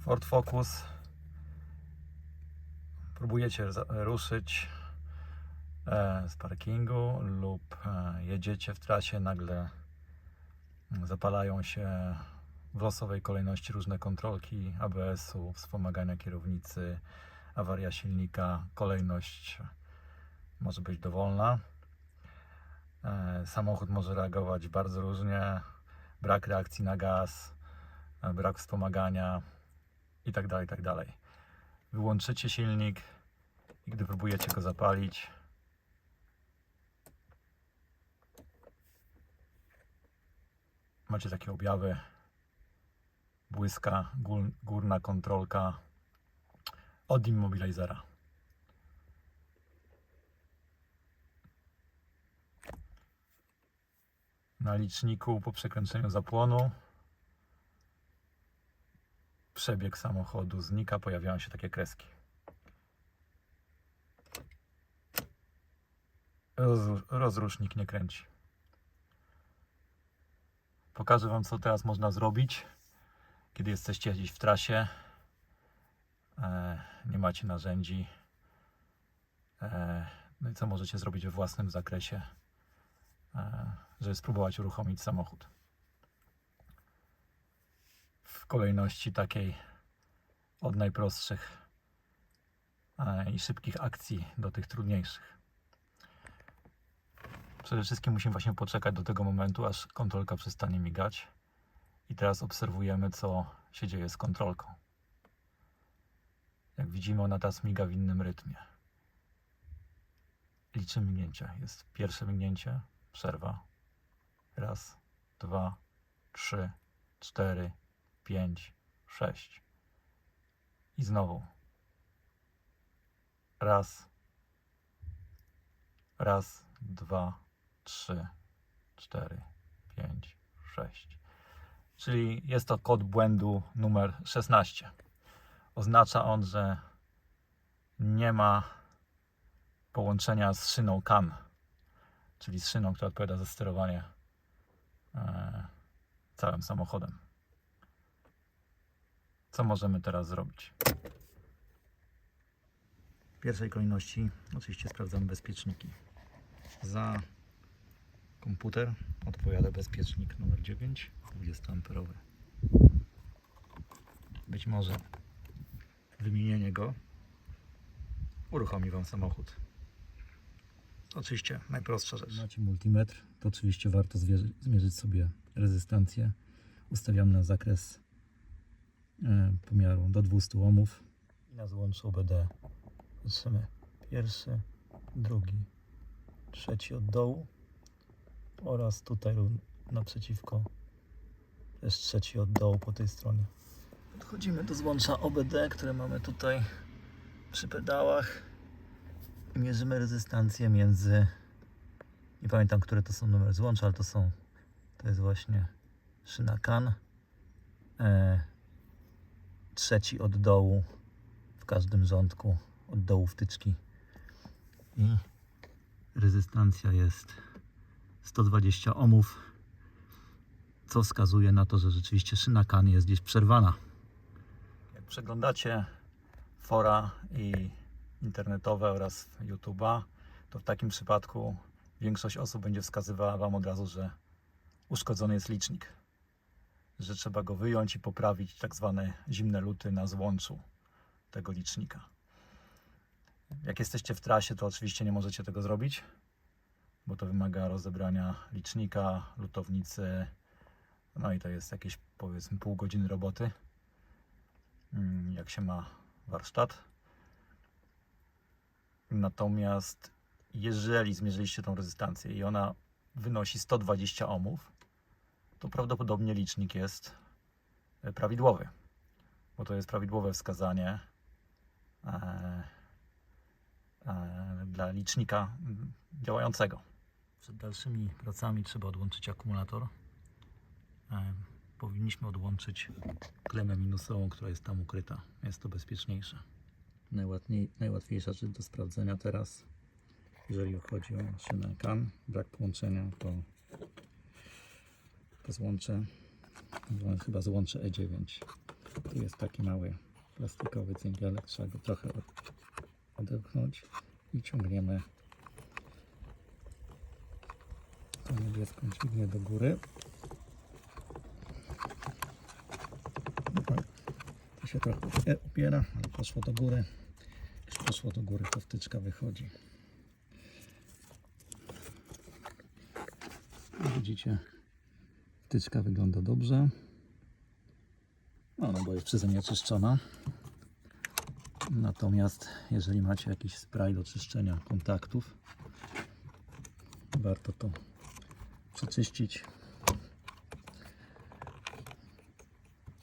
Ford Focus, próbujecie ruszyć z parkingu lub jedziecie w trasie, nagle zapalają się w losowej kolejności różne kontrolki ABS-u, wspomagania kierownicy, awaria silnika, kolejność może być dowolna. Samochód może reagować bardzo różnie, brak reakcji na gaz, brak wspomagania itd., itd. Wyłączycie silnik i gdy próbujecie go zapalić, macie takie objawy, błyska górna kontrolka od Immobilisera. Na liczniku po przekręceniu zapłonu przebieg samochodu znika, pojawiają się takie kreski. Rozrusznik nie kręci. Pokażę Wam, co teraz można zrobić, kiedy jesteście gdzieś w trasie, nie macie narzędzi, no i co możecie zrobić we własnym zakresie, żeby spróbować uruchomić samochód. W kolejności takiej od najprostszych i szybkich akcji do tych trudniejszych. Przede wszystkim musimy właśnie poczekać do tego momentu, aż kontrolka przestanie migać. I teraz obserwujemy, co się dzieje z kontrolką. Jak widzimy, ona teraz miga w innym rytmie. Liczymy mignięcia. Jest pierwsze mignięcie, przerwa. Raz, 2, 3, 4, 5, 6. I znowu. Raz, 2, 3, 4, 5, 6. Czyli jest to kod błędu numer 16. Oznacza on, że nie ma połączenia z szyną CAN, czyli z szyną, która odpowiada za sterowanie całym samochodem. Co możemy teraz zrobić? W pierwszej kolejności oczywiście sprawdzamy bezpieczniki. Za komputer odpowiada bezpiecznik numer 9, 20A. Być może wymienienie go uruchomi Wam samochód. Oczywiście najprostsza rzecz. Macie multimetr, to oczywiście warto zmierzyć sobie rezystancję. Ustawiamy na zakres pomiaru do 200 ohmów. I na złączu OBD patrzymy pierwszy, drugi, trzeci od dołu oraz tutaj naprzeciwko też trzeci od dołu po tej stronie. Podchodzimy do złącza OBD, które mamy tutaj przy pedałach i mierzymy rezystancję między, nie pamiętam, które to są numery złącza, ale to jest właśnie szyna CAN, trzeci od dołu w każdym rządku, od dołu wtyczki, i rezystancja jest 120 ohmów, co wskazuje na to, że rzeczywiście szyna CAN jest gdzieś przerwana. Jak przeglądacie fora i internetowe oraz YouTube'a, to w takim przypadku większość osób będzie wskazywała Wam od razu, że uszkodzony jest licznik, że trzeba go wyjąć i poprawić tak zwane zimne luty na złączu tego licznika. Jak jesteście w trasie, to oczywiście nie możecie tego zrobić, bo to wymaga rozebrania licznika, lutownicy, no i to jest jakieś, powiedzmy, pół godziny roboty, jak się ma warsztat. Natomiast jeżeli zmierzyliście tą rezystancję i ona wynosi 120 ohmów, to prawdopodobnie licznik jest prawidłowy, bo to jest prawidłowe wskazanie dla licznika działającego. Przed dalszymi pracami trzeba odłączyć akumulator. Powinniśmy odłączyć klemę minusową, która jest tam ukryta. Jest to bezpieczniejsze. Najłatwiejsza rzecz do sprawdzenia teraz, jeżeli chodzi o szynę CAN, brak połączenia, to złącze, chyba złącze E9. Tu jest taki mały plastikowy cyngielek, trzeba go trochę odepchnąć i ciągniemy tą niebieską dźwignię do góry. To się trochę upiera, ale poszło do góry. Już poszło do góry, to wtyczka wychodzi. Widzicie, wtyczka wygląda dobrze. No bo jest przeze mnie czyszczona. Natomiast jeżeli macie jakiś spray do czyszczenia kontaktów, warto to przeczyścić.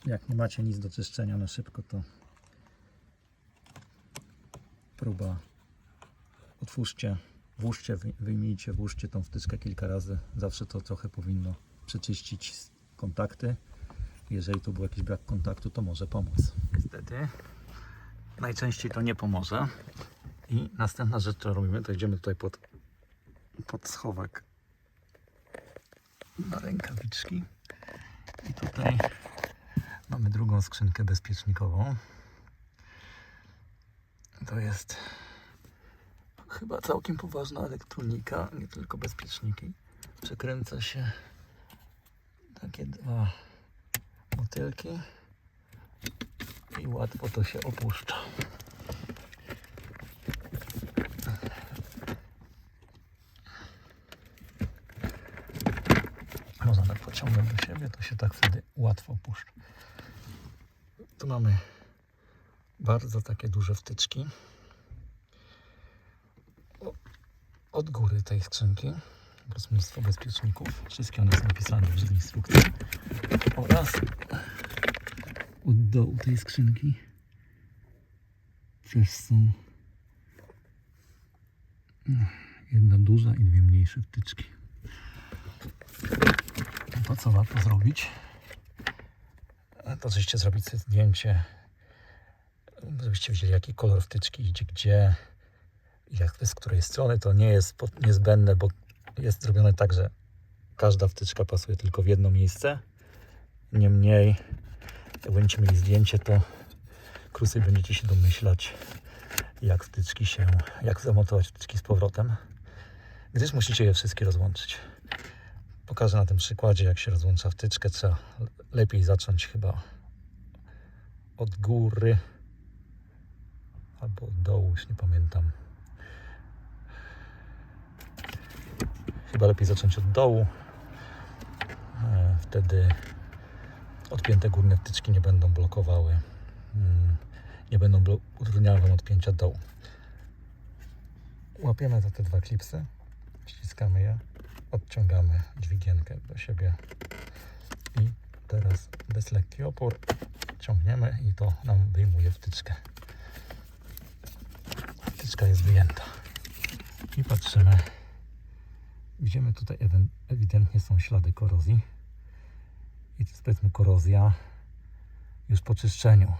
Jak nie macie nic do czyszczenia na szybko, to próba otwórzcie, włóżcie, wyjmijcie, włóżcie tą wtyczkę kilka razy. Zawsze to trochę powinno przeczyścić kontakty. Jeżeli tu był jakiś brak kontaktu, to może pomóc. Niestety najczęściej to nie pomoże. I następna rzecz, którą robimy, to idziemy tutaj pod schowek na rękawiczki. I tutaj mamy drugą skrzynkę bezpiecznikową. To jest chyba całkiem poważna elektronika, nie tylko bezpieczniki. Przekręca się takie dwa motylki i łatwo to się opuszcza. Można tak pociągnąć do siebie, to się tak wtedy łatwo opuszcza. Tu mamy bardzo takie duże wtyczki. Od góry tej skrzynki jest mnóstwo bezpieczników. Wszystkie one są opisane w instrukcji. Oraz od dołu tej skrzynki też są jedna duża i dwie mniejsze wtyczki. To co warto zrobić, to oczywiście zrobić sobie zdjęcie, żebyście wiedzieli jaki kolor wtyczki idzie gdzie i jak z której strony. To nie jest niezbędne, bo jest zrobione tak, że każda wtyczka pasuje tylko w jedno miejsce. Niemniej jak będziecie mieli zdjęcie, to krócej będziecie się domyślać jak zamontować wtyczki z powrotem, gdyż musicie je wszystkie rozłączyć. Pokażę na tym przykładzie, jak się rozłącza wtyczkę. Trzeba lepiej zacząć chyba od góry albo od dołu, już nie pamiętam. Chyba lepiej zacząć od dołu. Wtedy odpięte górne wtyczki nie będą blokowały, nie będą utrudniały wam odpięcia dołu. Łapiemy za te dwa klipsy, ściskamy je, odciągamy dźwigienkę do siebie i teraz bez lekki opór ciągniemy i to nam wyjmuje wtyczkę. Wtyczka jest wyjęta i patrzymy. Widzimy tutaj ewidentnie są ślady korozji i to jest, powiedzmy, korozja już po czyszczeniu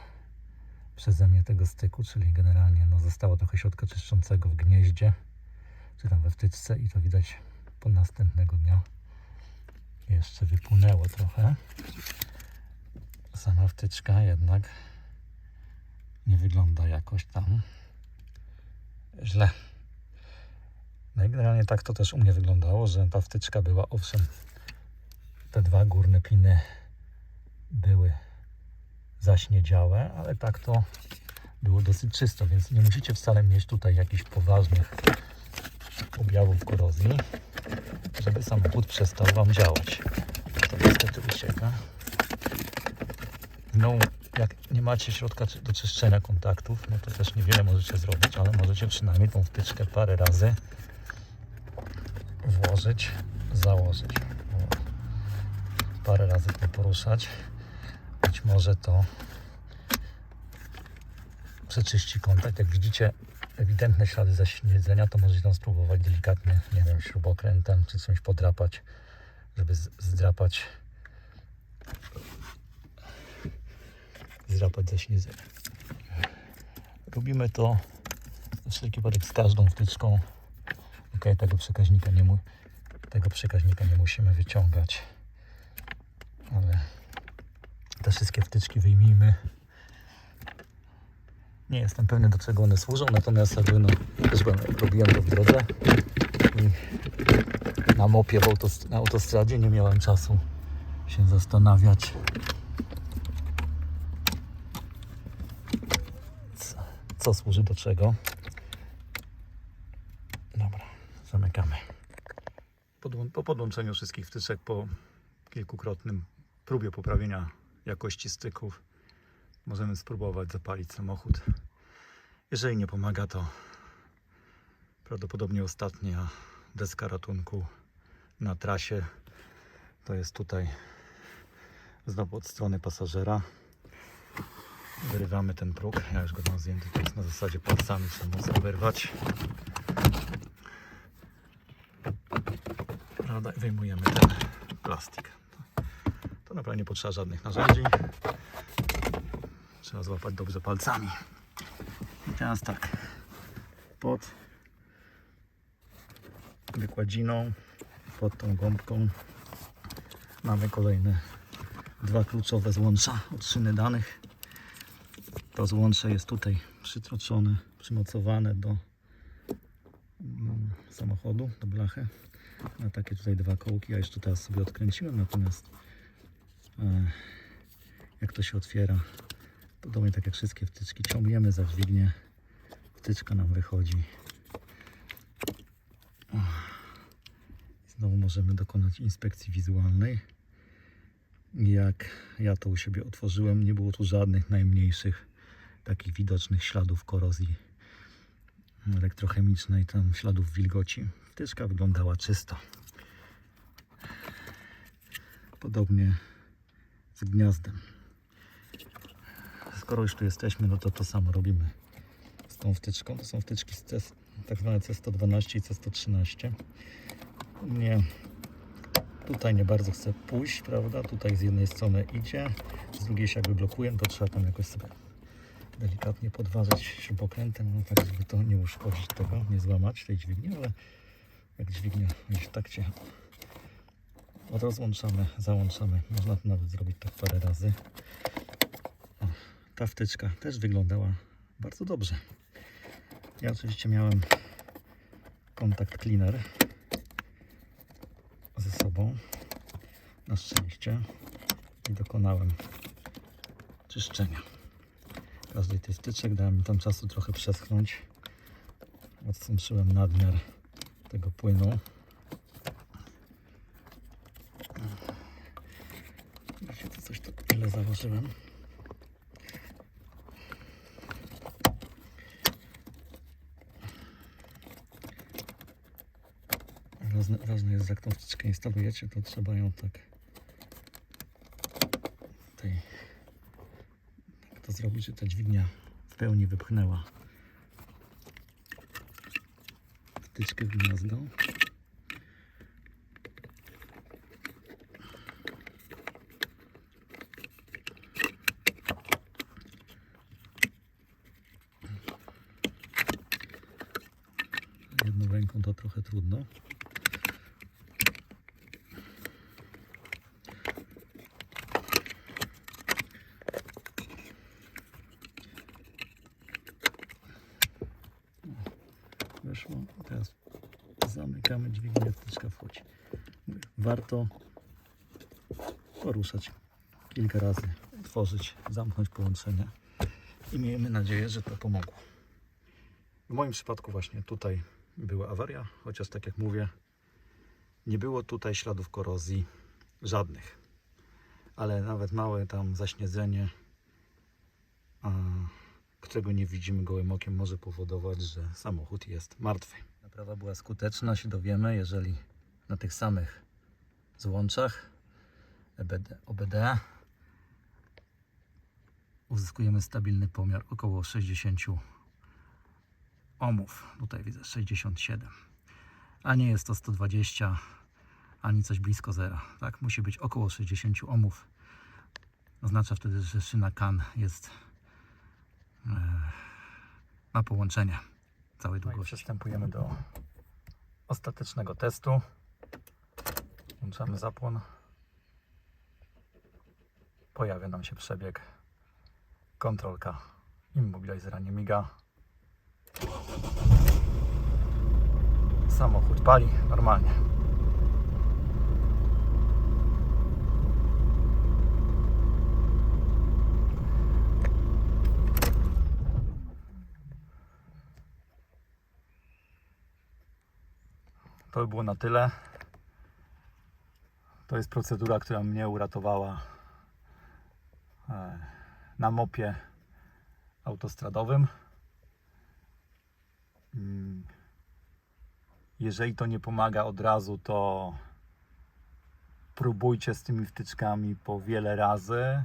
przeze mnie tego styku, czyli generalnie zostało trochę środka czyszczącego w gnieździe czy tam we wtyczce i to widać po następnego dnia jeszcze wypłynęło trochę. Sama wtyczka jednak nie wygląda jakoś tam źle. No i generalnie tak to też u mnie wyglądało, że ta wtyczka była, owszem, te dwa górne piny były zaśniedziałe, ale tak to było dosyć czysto, więc nie musicie wcale mieć tutaj jakichś poważnych objawów korozji, żeby samochód przestał wam działać. To niestety ucieka. No, jak nie macie środka do czyszczenia kontaktów, no to też niewiele możecie zrobić, ale możecie przynajmniej tą wtyczkę parę razy włożyć, założyć. Parę razy to poruszać. Być może to przeczyści kontakt. Jak widzicie ewidentne ślady zaśniedzenia, to możecie tam spróbować delikatnie, nie wiem, śrubokrętem czy czymś podrapać, żeby zdrapać zaśniedzenie. Robimy to na wszelki wypadek z każdą wtyczką. Ok, tego przekaźnika nie musimy wyciągać, ale Te wszystkie wtyczki wyjmijmy. Nie jestem pewny, do czego one służą, natomiast jakby no, też robiłem to w drodze i na mopie na autostradzie nie miałem czasu się zastanawiać, co służy do czego. Dobra, zamykamy. Po podłączeniu wszystkich wtyczek, po kilkukrotnym próbie poprawienia jakości styków, możemy spróbować zapalić samochód. Jeżeli nie pomaga, to prawdopodobnie ostatnia deska ratunku na trasie to jest tutaj, znowu od strony pasażera. Wyrywamy ten próg. Ja już go mam zdjęty, to jest na zasadzie palcami, trzeba mocno wyrwać. Prawda? I wyjmujemy ten plastik. To naprawdę nie potrzeba żadnych narzędzi. Trzeba złapać dobrze palcami. I teraz tak, pod wykładziną, pod tą gąbką mamy kolejne dwa kluczowe złącza od szyny danych. To złącze jest tutaj przytroczone, przymocowane do samochodu, do blachy. Na takie tutaj dwa kołki. Ja jeszcze teraz sobie odkręciłem, natomiast jak to się otwiera, podobnie tak jak wszystkie wtyczki, ciągniemy za dźwignię, wtyczka nam wychodzi. Znowu możemy dokonać inspekcji wizualnej. Jak ja to u siebie otworzyłem, nie było tu żadnych najmniejszych takich widocznych śladów korozji elektrochemicznej, tam śladów wilgoci. Wtyczka wyglądała czysto. Podobnie z gniazdem. Skoro już tu jesteśmy, no to samo robimy z tą wtyczką. To są wtyczki z tak zwane C112 i C113. Tutaj nie bardzo chcę pójść, prawda? Tutaj z jednej strony idzie, z drugiej się jakby blokuje, to trzeba tam jakoś sobie delikatnie podważyć śrubokrętem, no tak, żeby to nie uszkodzić tego, nie złamać tej dźwigni, ale jak dźwignia jest w takcie, rozłączamy, załączamy. Można to nawet zrobić tak parę razy. O, ta wtyczka też wyglądała bardzo dobrze. Ja oczywiście miałem kontakt cleaner ze sobą, na szczęście, i dokonałem czyszczenia każdej tej wtyczek. Dałem mi tam czasu trochę przeschnąć. Odstrączyłem nadmiar tego płynu. Wiecie, to coś tak tyle założyłem. Ważne jest, jak tą wtyczkę instalujecie, to trzeba ją tak to zrobić, że ta dźwignia w pełni wypchnęła wtyczkę w gniazdo. Jedną ręką to trochę trudno. Weszło. Teraz zamykamy dźwignię, wtyczka wchodzi. Warto poruszać kilka razy, otworzyć, zamknąć połączenie i miejmy nadzieję, że to pomogło. W moim przypadku właśnie tutaj była awaria, chociaż tak jak mówię, nie było tutaj śladów korozji żadnych, ale nawet małe tam zaśniedzenie, którego nie widzimy gołym okiem, może powodować, że samochód jest martwy. Naprawa była skuteczna, się dowiemy, jeżeli na tych samych złączach OBD uzyskujemy stabilny pomiar około 60 ohmów. Tutaj widzę 67. A nie jest to 120 ani coś blisko zera. Tak? Musi być około 60 ohmów. Oznacza wtedy, że szyna CAN jest ma połączenie całej długości. Przystępujemy do ostatecznego testu. Włączamy zapłon. pojawia nam się przebieg. Kontrolka Immobilisera nie miga. Samochód pali normalnie. To by było na tyle. To jest procedura, która mnie uratowała na mopie autostradowym. Jeżeli to nie pomaga od razu, to próbujcie z tymi wtyczkami po wiele razy.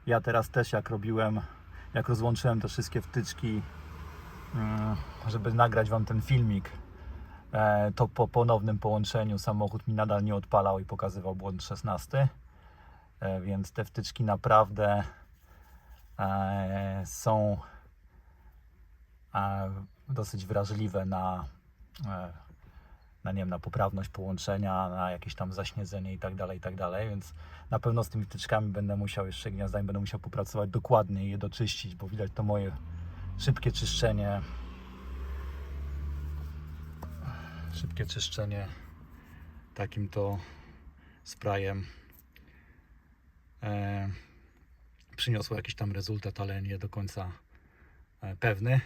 Ja teraz też jak rozłączyłem te wszystkie wtyczki, żeby nagrać Wam ten filmik, to po ponownym połączeniu samochód mi nadal nie odpalał i pokazywał błąd 16. Więc te wtyczki naprawdę są dosyć wrażliwe nie wiem, na poprawność połączenia, na jakieś tam zaśniedzenie i tak dalej, więc na pewno z tymi wtyczkami będę musiał jeszcze gniazdami będę musiał popracować dokładnie i je doczyścić, bo widać to moje szybkie czyszczenie takim to sprayem przyniosło jakiś tam rezultat, ale nie do końca pewny.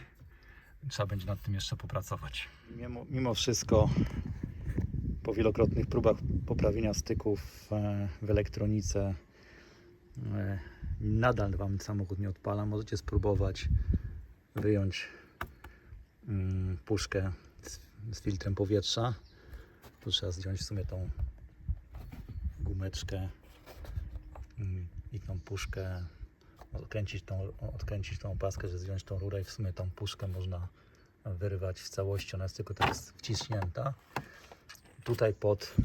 Trzeba będzie nad tym jeszcze popracować. Mimo wszystko, po wielokrotnych próbach poprawienia styków w elektronice, nadal Wam samochód nie odpala. Możecie spróbować wyjąć puszkę z filtrem powietrza. Tu trzeba zdjąć w sumie tą gumeczkę i tą puszkę, odkręcić tą opaskę, żeby zdjąć tą rurę i w sumie tą puszkę można wyrwać w całości. Ona jest tylko teraz wciśnięta. Tutaj pod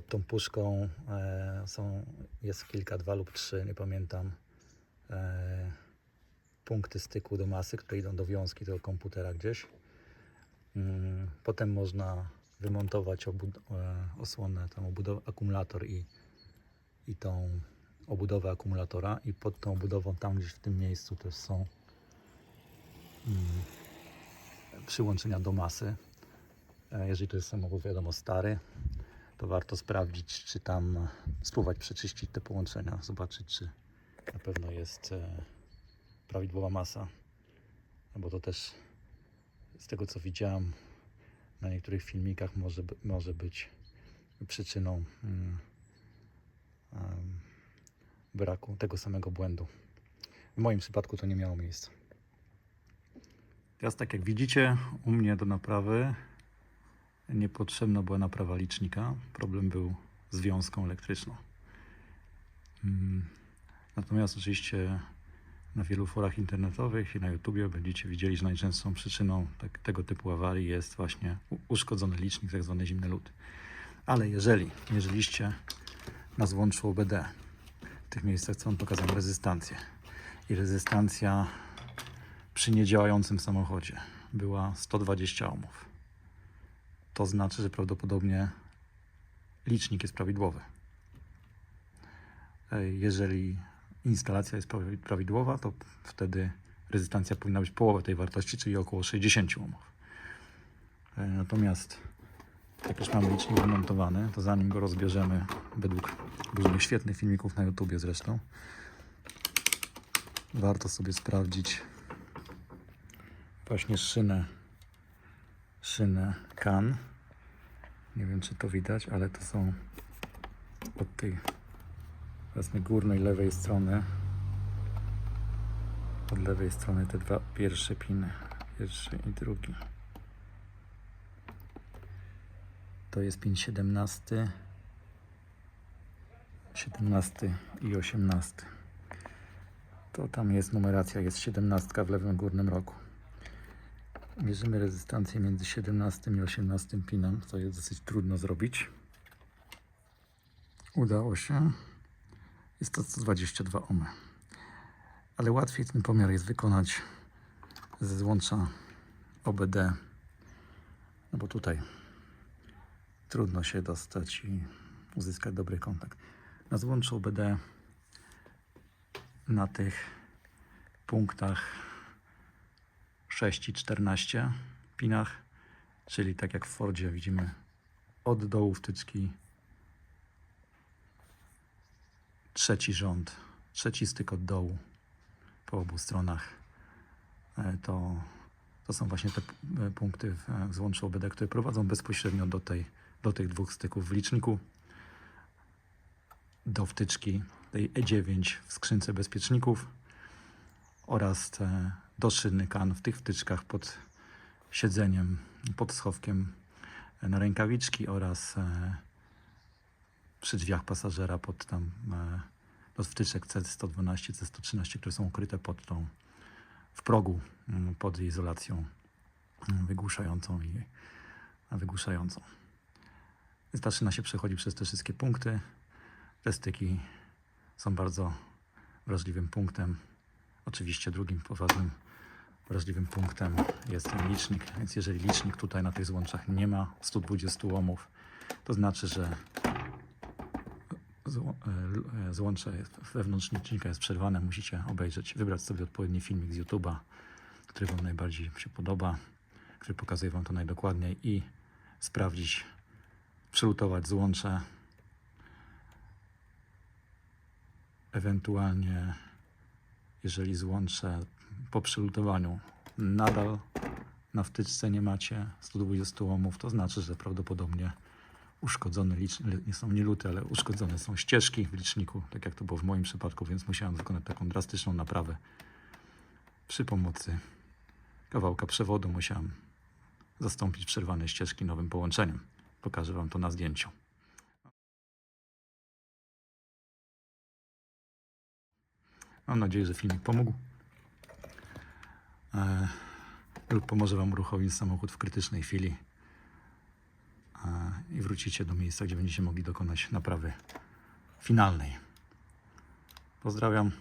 tą puszką jest kilka, 2 lub 3, nie pamiętam, punkty styku do masy, które idą do wiązki tego komputera gdzieś. Potem można wymontować osłonę, tą akumulator i tą obudowę akumulatora, i pod tą obudową tam gdzieś w tym miejscu też są przyłączenia do masy. Jeżeli to jest samochód, wiadomo, stary, to warto sprawdzić, czy tam spróbować przeczyścić te połączenia, zobaczyć, czy na pewno jest prawidłowa masa, bo to też z tego, co widziałem na niektórych filmikach, może być przyczyną braku tego samego błędu. W moim przypadku to nie miało miejsca. Teraz, tak jak widzicie, u mnie do naprawy niepotrzebna była naprawa licznika. Problem był z wiązką elektryczną. Natomiast oczywiście na wielu forach internetowych i na YouTubie będziecie widzieli, że najczęstszą przyczyną tego typu awarii jest właśnie uszkodzony licznik, tak zwany zimny lód. Ale jeżeli mierzyliście na złączu OBD, w tych miejscach, co Wam pokazałem, rezystancję, i rezystancja przy niedziałającym samochodzie była 120 ohmów, to znaczy, że prawdopodobnie licznik jest prawidłowy. Jeżeli instalacja jest prawidłowa, to wtedy rezystancja powinna być połowę tej wartości, czyli około 60 ohmów. Natomiast jak już mamy licznik wymontowany, to zanim go rozbierzemy, według różnych świetnych filmików na YouTubie zresztą, warto sobie sprawdzić właśnie szynę CAN. Nie wiem, czy to widać, ale to są od tej właśnie górnej lewej strony, od lewej strony te dwa pierwsze piny, pierwszy i drugi. To jest pin 17 i 18. To tam jest numeracja, jest 17 w lewym górnym rogu. Mierzymy rezystancję między 17 i 18 pinem, co jest dosyć trudno zrobić. Udało się. Jest to 122 ohmy. Ale łatwiej ten pomiar jest wykonać ze złącza OBD, no bo tutaj trudno się dostać i uzyskać dobry kontakt. Na złączu OBD na tych punktach 6 i 14 pinach, czyli tak jak w Fordzie widzimy od dołu wtyczki, trzeci rząd, trzeci styk od dołu po obu stronach. To są właśnie te punkty w złączu OBD, które prowadzą bezpośrednio do tych dwóch styków w liczniku, do wtyczki tej E9 w skrzynce bezpieczników oraz do szyny kan w tych wtyczkach pod siedzeniem, pod schowkiem na rękawiczki oraz przy drzwiach pasażera pod tam do wtyczek C112, C113, które są ukryte w progu pod izolacją wygłuszającą i wygłuszającą. Więc ta szyna się przechodzi przez te wszystkie punkty. Te styki są bardzo wrażliwym punktem. Oczywiście drugim poważnym wrażliwym punktem jest ten licznik, więc jeżeli licznik tutaj na tych złączach nie ma 120 ohmów, to znaczy, że złącze wewnątrz licznika jest przerwane. Musicie obejrzeć, wybrać sobie odpowiedni filmik z YouTube'a, który Wam najbardziej się podoba, który pokazuje Wam to najdokładniej i sprawdzić, przelutować złącze. Ewentualnie, jeżeli złącze po przelutowaniu nadal na wtyczce nie macie 120 ohmów, to znaczy, że prawdopodobnie uszkodzone nie są nie luty, ale uszkodzone są ścieżki w liczniku, tak jak to było w moim przypadku, więc musiałem wykonać taką drastyczną naprawę. Przy pomocy kawałka przewodu musiałem zastąpić przerwane ścieżki nowym połączeniem. Pokażę Wam to na zdjęciu. Mam nadzieję, że filmik pomógł lub pomoże Wam uruchomić samochód w krytycznej chwili i wrócicie do miejsca, gdzie będziecie mogli dokonać naprawy finalnej. Pozdrawiam.